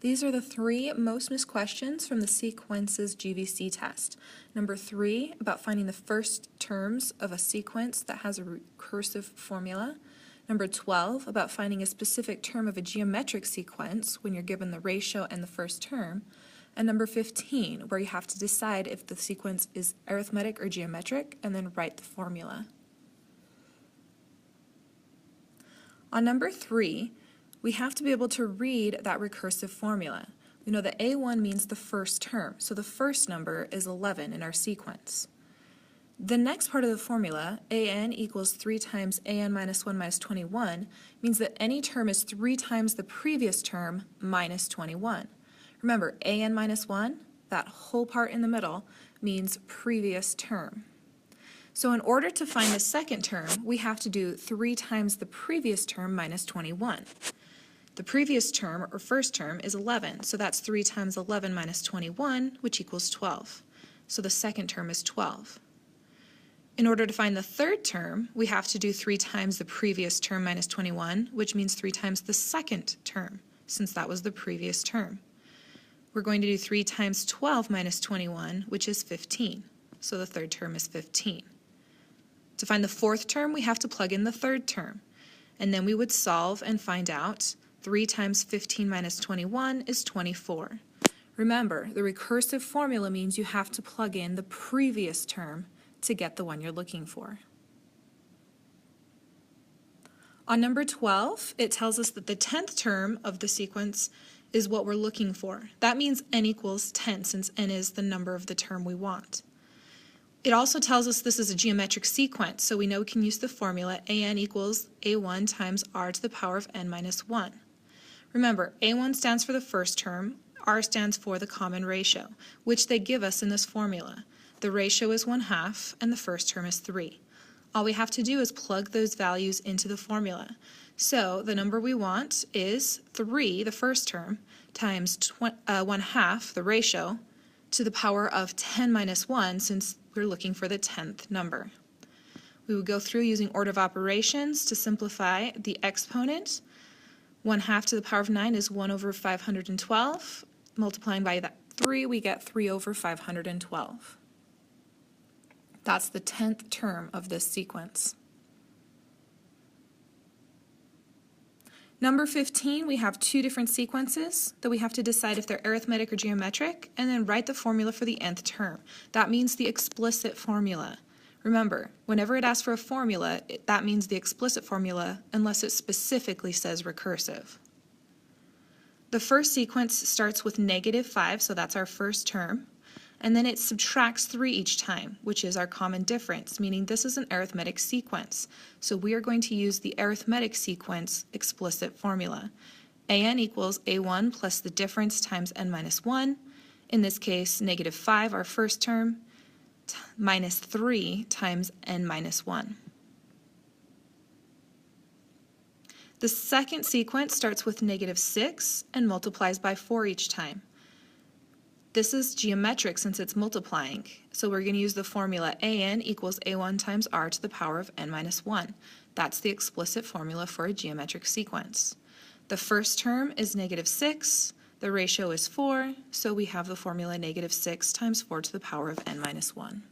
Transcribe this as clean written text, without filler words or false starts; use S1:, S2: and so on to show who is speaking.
S1: These are the three most missed questions from the sequences GVC test. Number 3, about finding the first terms of a sequence that has a recursive formula. Number 12, about finding a specific term of a geometric sequence when you're given the ratio and the first term. And number 15, where you have to decide if the sequence is arithmetic or geometric and then write the formula. On number 3, we have to be able to read that recursive formula. We know that A1 means the first term, so the first number is 11 in our sequence. The next part of the formula, an equals 3 times an minus 1 minus 21, means that any term is 3 times the previous term minus 21. Remember, an minus 1, that whole part in the middle, means previous term. So in order to find the second term, we have to do 3 times the previous term minus 21. The previous term, or first term, is 11, so that's 3 times 11 minus 21, which equals 12. So the second term is 12. In order to find the third term, we have to do 3 times the previous term minus 21, which means 3 times the second term, since that was the previous term. We're going to do 3 times 12 minus 21, which is 15. So the third term is 15. To find the fourth term, we have to plug in the third term, and then we would solve and find out 3 times 15 minus 21 is 24. Remember, the recursive formula means you have to plug in the previous term to get the one you're looking for. On number 12, it tells us that the 10th term of the sequence is what we're looking for. That means n equals 10, since n is the number of the term we want. It also tells us this is a geometric sequence, so we know we can use the formula an equals a1 times r to the power of n minus 1. Remember, a1 stands for the first term, r stands for the common ratio, which they give us in this formula. The ratio is 1/2 and the first term is 3. All we have to do is plug those values into the formula. So the number we want is 3, the first term, times 1/2, the ratio, to the power of 10 minus 1, since we're looking for the 10th number. We would go through using order of operations to simplify the exponent. 1/2 to the power of 9 is 1 over 512. Multiplying by that 3, we get 3 over 512. That's the 10th term of this sequence. Number 15, we have 2 different sequences that we have to decide if they're arithmetic or geometric, and then write the formula for the nth term. That means the explicit formula. Remember, whenever it asks for a formula, that means the explicit formula unless it specifically says recursive. The first sequence starts with -5, so that's our first term, and then it subtracts 3 each time, which is our common difference, meaning this is an arithmetic sequence. So we are going to use the arithmetic sequence explicit formula. an equals a1 plus the difference times n minus 1, in this case -5, our first term, minus 3 times n minus 1. The second sequence starts with -6 and multiplies by 4 each time. This is geometric since it's multiplying, so we're going to use the formula an equals a1 times r to the power of n minus 1. That's the explicit formula for a geometric sequence. The first term is -6, the ratio is 4, so we have the formula -6 times 4 to the power of n minus 1.